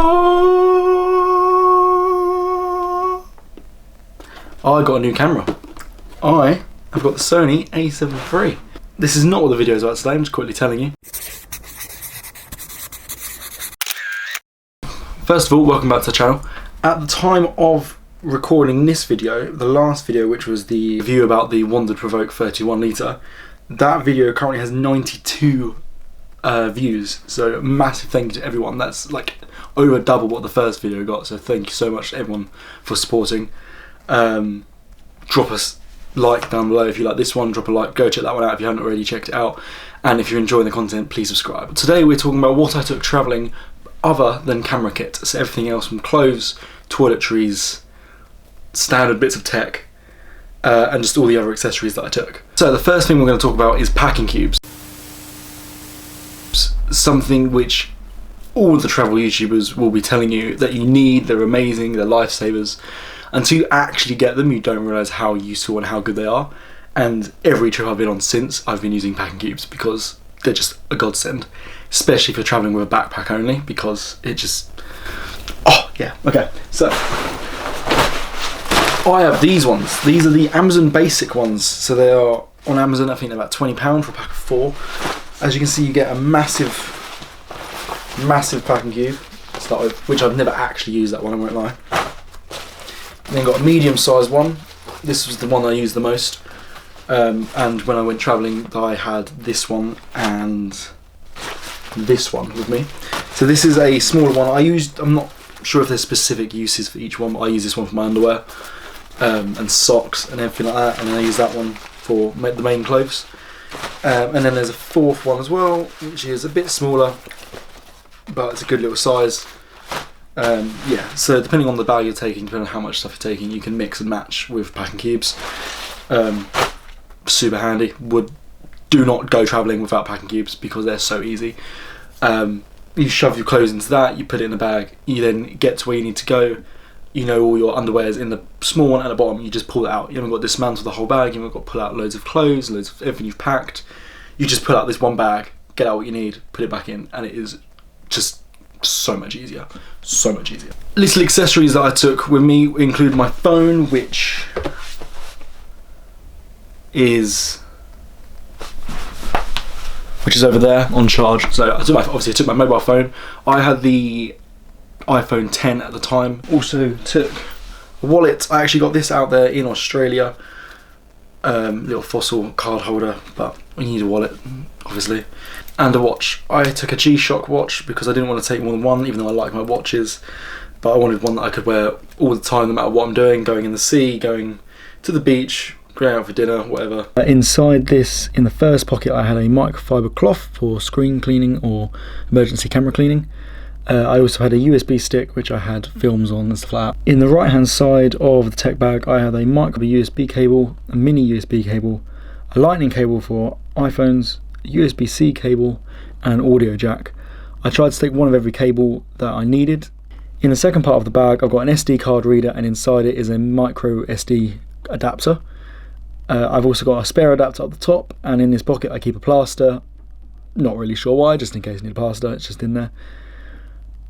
I got a new camera. I have got the Sony A7 III. This is not what the video is about today, I'm just quickly telling you. First of all, welcome back to the channel. At the time of recording this video, the last video, which was the review about the Wandered Provoke 31 litre, that video currently has 92 views, so massive thank you to everyone. That's like over double what the first video got, so thank you so much to everyone for supporting. Drop us like down below if you like this one, drop a like, go check that one out if you haven't already checked it out, and if you're enjoying the content, please subscribe. Today we're talking about what I took travelling other than camera kit, so everything else from clothes, toiletries, standard bits of tech, and just all the other accessories that I took. So the first thing we're going to talk about is packing cubes. Something which all the travel YouTubers will be telling you that you need, they're amazing, they're lifesavers. Until you actually get them, you don't realise how useful and how good they are. And every trip I've been on since, I've been using packing cubes because they're just a godsend. Especially if you're travelling with a backpack only, because it just... Oh, yeah, okay. So, I have these ones. These are the Amazon basic ones. So they are on Amazon, I think they're about £20 for a pack of 4. As you can see, you get a massive packing cube to start with, which I've never actually used that one, I won't lie. Then got a medium sized one. This was the one I used the most. And when I went travelling, I had this one and this one with me. So this is a smaller one. I'm not sure if there's specific uses for each one, but I use this one for my underwear and socks and everything like that. And then I use that one for the main clothes. And then there's a fourth one as well, which is a bit smaller, but it's a good little size. Yeah, so depending on the bag you're taking, depending on how much stuff you're taking, you can mix and match with packing cubes. Super handy. Do not go travelling without packing cubes because they're so easy. You shove your clothes into that, you put it in the bag, you then get to where you need to go. You know all your underwear is in the small one at the bottom, you just pull it out. You haven't got to dismantle the whole bag, you haven't got to pull out loads of clothes, loads of everything you've packed. You just pull out this one bag, get out what you need, put it back in, and it is just so much easier. So much easier. Little accessories that I took with me include my phone, which is over there on charge. So obviously I took my mobile phone. I had the iPhone 10 at the time. Also took a wallet. I actually got this out there in Australia. Little fossil card holder, but you need a wallet, obviously. And a watch. I took a G-Shock watch because I didn't want to take more than one, even though I like my watches. But I wanted one that I could wear all the time, no matter what I'm doing, going in the sea, going to the beach, going out for dinner, whatever. Inside this, in the first pocket, I had a microfiber cloth for screen cleaning or emergency camera cleaning. I also had a USB stick, which I had films on and stuff like that. In the right hand side of the tech bag, I had a micro USB cable, a mini USB cable, a lightning cable for iPhones, USB-C cable, and an audio jack. I tried to take one of every cable that I needed. In the second part of the bag, I've got an SD card reader, and inside it is a micro SD adapter. I've also got a spare adapter at the top, and in this pocket I keep a plaster. Not really sure why, just in case I need a plaster, it's just in there.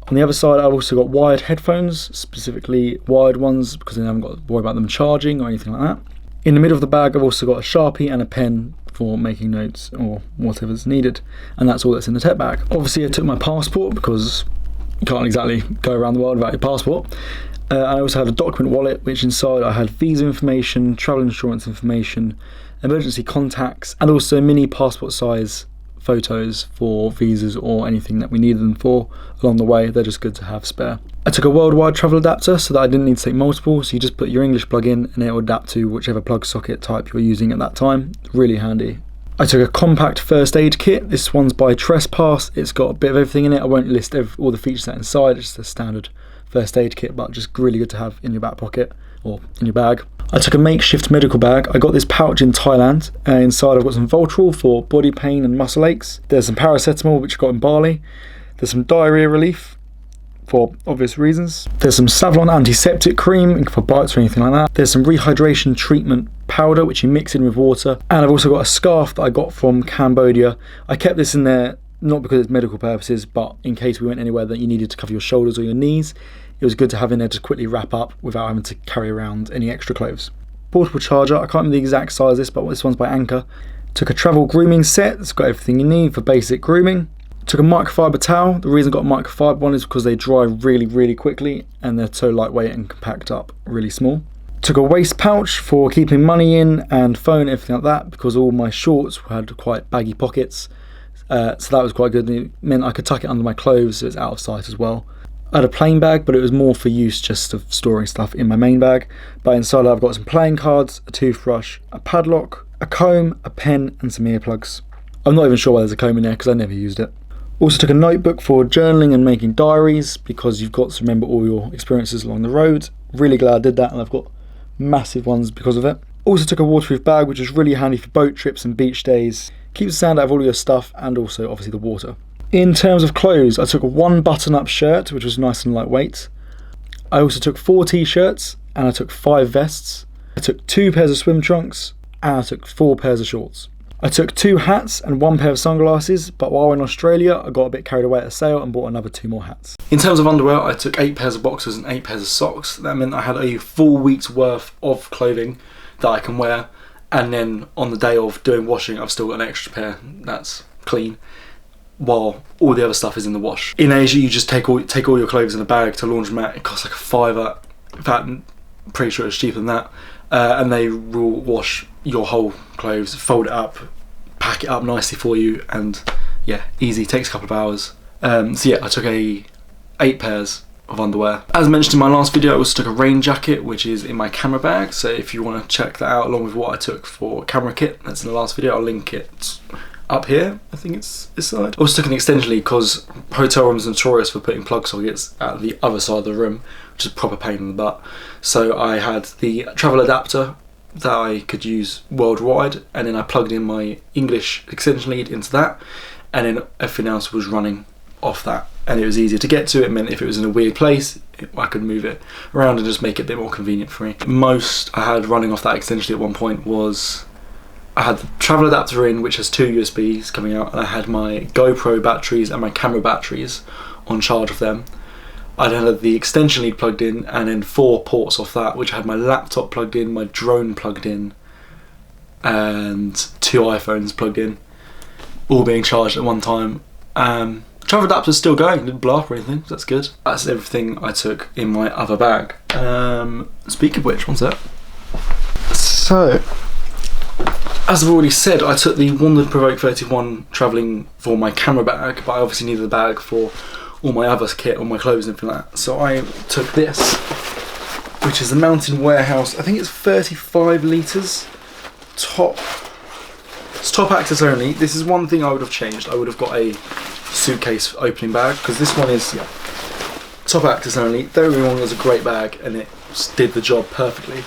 On the other side, I've also got wired headphones, specifically wired ones, because then I haven't got to worry about them charging or anything like that. In the middle of the bag, I've also got a Sharpie and a pen for making notes or whatever's needed, and that's all that's in the tech bag. Obviously, I took my passport because you can't exactly go around the world without your passport. I also had a document wallet, which inside I had visa information, travel insurance information, emergency contacts, and also mini passport size photos for visas or anything that we needed them for along the way. They're just good to have spare. I took a worldwide travel adapter so that I didn't need to take multiple, so you just put your English plug in and it will adapt to whichever plug socket type you're using at that time. Really handy. I took a compact first aid kit. This one's by Trespass. It's got a bit of everything in it. I won't list all the features that are inside, it's just a standard first aid kit, but just really good to have in your back pocket or in your bag. I took a makeshift medical bag. I got this pouch in Thailand. Inside I've got some Voltarol for body pain and muscle aches. There's some paracetamol, which I got in Bali. There's some diarrhea relief for obvious reasons. There's some Savlon antiseptic cream for bites or anything like that. There's some rehydration treatment powder, which you mix in with water. And I've also got a scarf that I got from Cambodia. I kept this in there not because it's medical purposes, but in case we went anywhere that you needed to cover your shoulders or your knees, it was good to have in there to quickly wrap up without having to carry around any extra clothes. Portable charger, I can't remember the exact size of this, but this one's by Anchor. Took a travel grooming set, it's got everything you need for basic grooming. Took a microfiber towel. The reason I got a microfiber one is because they dry really quickly and they're so lightweight and compact up really small. Took a waist pouch for keeping money in and phone, everything like that, because all my shorts had quite baggy pockets. So that was quite good. It meant I could tuck it under my clothes so it's out of sight as well. I had a plain bag, but it was more for use just of storing stuff in my main bag. But inside I've got some playing cards, a toothbrush, a padlock, a comb, a pen and some earplugs. I'm not even sure why there's a comb in there because I never used it. Also took a notebook for journaling and making diaries because you've got to remember all your experiences along the road. Really glad I did that, and I've got massive ones because of it. Also took a waterproof bag, which is really handy for boat trips and beach days. Keeps the sand out of all your stuff and also obviously the water. In terms of clothes, I took one button-up shirt, which was nice and lightweight. I also took 4 t-shirts and I took 5 vests. I took 2 pairs of swim trunks and I took 4 pairs of shorts. I took 2 hats and 1 pair of sunglasses, but while in Australia I got a bit carried away at a sale and bought another 2 more hats. In terms of underwear, I took 8 pairs of boxers and 8 pairs of socks. That meant I had a full week's worth of clothing that I can wear, and then on the day of doing washing I've still got an extra pair that's clean, while all the other stuff is in the wash. In Asia you just take all your clothes in a bag to laundromat. It costs like a £5. In fact, I'm pretty sure it's cheaper than that. And they will wash your whole clothes, fold it up, pack it up nicely for you, and yeah, easy, takes a couple of hours. So yeah, I took 8 pairs of underwear. As mentioned in my last video, I also took a rain jacket, which is in my camera bag, so if you want to check that out along with what I took for camera kit, that's in the last video, I'll link it up here. I think it's this side. I also took an extension lead because hotel rooms are notorious for putting plug sockets at the other side of the room, which is a proper pain in the butt. So I had the travel adapter that I could use worldwide, and then I plugged in my English extension lead into that, and then everything else was running off that, and it was easier to get to. It meant if it was in a weird place, I could move it around and just make it a bit more convenient for me. Most I had running off that extension lead at one point was I had the travel adapter in, which has 2 USBs coming out, and I had my GoPro batteries and my camera batteries on charge of them. I then had the extension lead plugged in, and then 4 ports off that, which had my laptop plugged in, my drone plugged in, and 2 iPhones plugged in, all being charged at one time. Travel adapter's still going, didn't blow up or anything, so that's good. That's everything I took in my other bag. Speaking of which, one's that? So, as I've already said, I took the Wandered Provoke 31 travelling for my camera bag, but I obviously needed a bag for all my other kit, all my clothes and everything like that. So I took this, which is the Mountain Warehouse. I think it's 35 litres. It's top access only. This is one thing I would have changed. I would have got a suitcase opening bag, because this one is top access only. Don't get me wrong, it was a great bag and it did the job perfectly.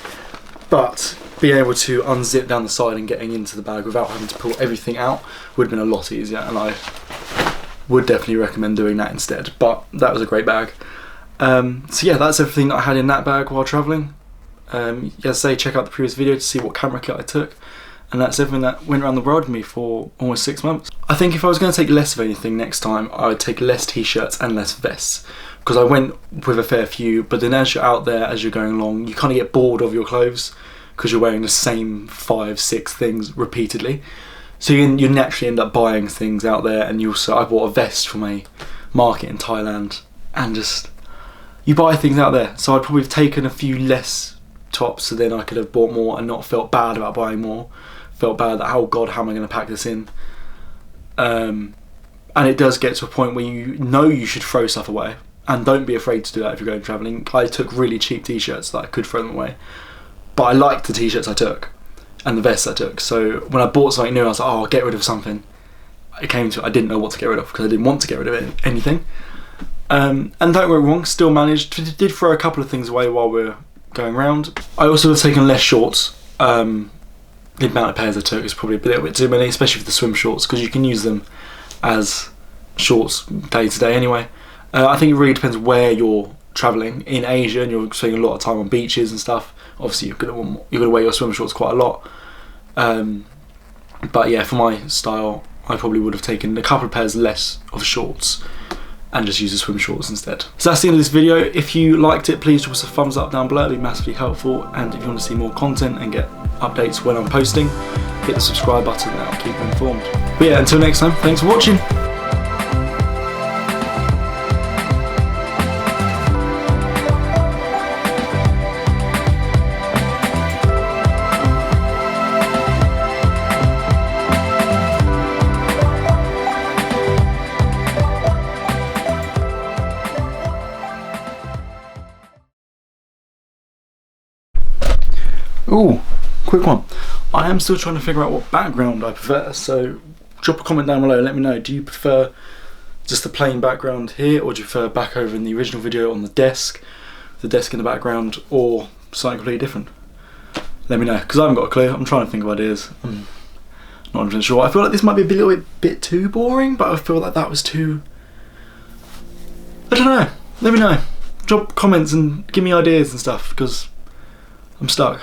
But being able to unzip down the side and getting into the bag without having to pull everything out would have been a lot easier, and I would definitely recommend doing that instead. But that was a great bag. So yeah, that's everything that I had in that bag while travelling. As I say, check out the previous video to see what camera kit I took. And that's everything that went around the world with me for almost 6 months. I think if I was going to take less of anything next time, I would take less t-shirts and less vests, because I went with a fair few, but then as you're out there, as you're going along, you kind of get bored of your clothes because you're wearing the same 5-6 things repeatedly. So you naturally end up buying things out there, and I bought a vest from a market in Thailand, and just, you buy things out there. So I'd probably have taken a few less tops, so then I could have bought more and not felt bad about buying more. Felt bad that, oh god, how am I going to pack this in? And it does get to a point where you know you should throw stuff away, and don't be afraid to do that if you're going travelling. I took really cheap t-shirts that I could throw them away, but I liked the t-shirts I took and the vests I took, so when I bought something new I was like, oh, I'll get rid of something. It came to it, I didn't know what to get rid of because I didn't want to get rid of anything. And don't get me wrong, still managed, did throw a couple of things away while we were going around. I also have taken less shorts. The amount of pairs I took is probably a little bit too many, especially for the swim shorts, because you can use them as shorts day to day anyway. I think it really depends where you're travelling. In Asia and you're spending a lot of time on beaches and stuff, obviously you're gonna wear your swim shorts quite a lot. But yeah, for my style, I probably would have taken a couple of pairs less of shorts and just use the swim shorts instead. So that's the end of this video. If you liked it, please drop us a thumbs up down below, it'd be massively helpful. And if you want to see more content and get updates when I'm posting, hit the subscribe button, that'll keep you informed. But yeah, until next time, thanks for watching. Ooh, quick one. I am still trying to figure out what background I prefer, so drop a comment down below, let me know. Do you prefer just the plain background here, or do you prefer back over in the original video on the desk in the background, or something completely different? Let me know, because I haven't got a clue. I'm trying to think of ideas. I'm not 100% sure. I feel like this might be a little bit too boring, but I feel like that was too... I don't know. Let me know. Drop comments and give me ideas and stuff, because I'm stuck.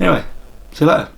Anyway, see you later.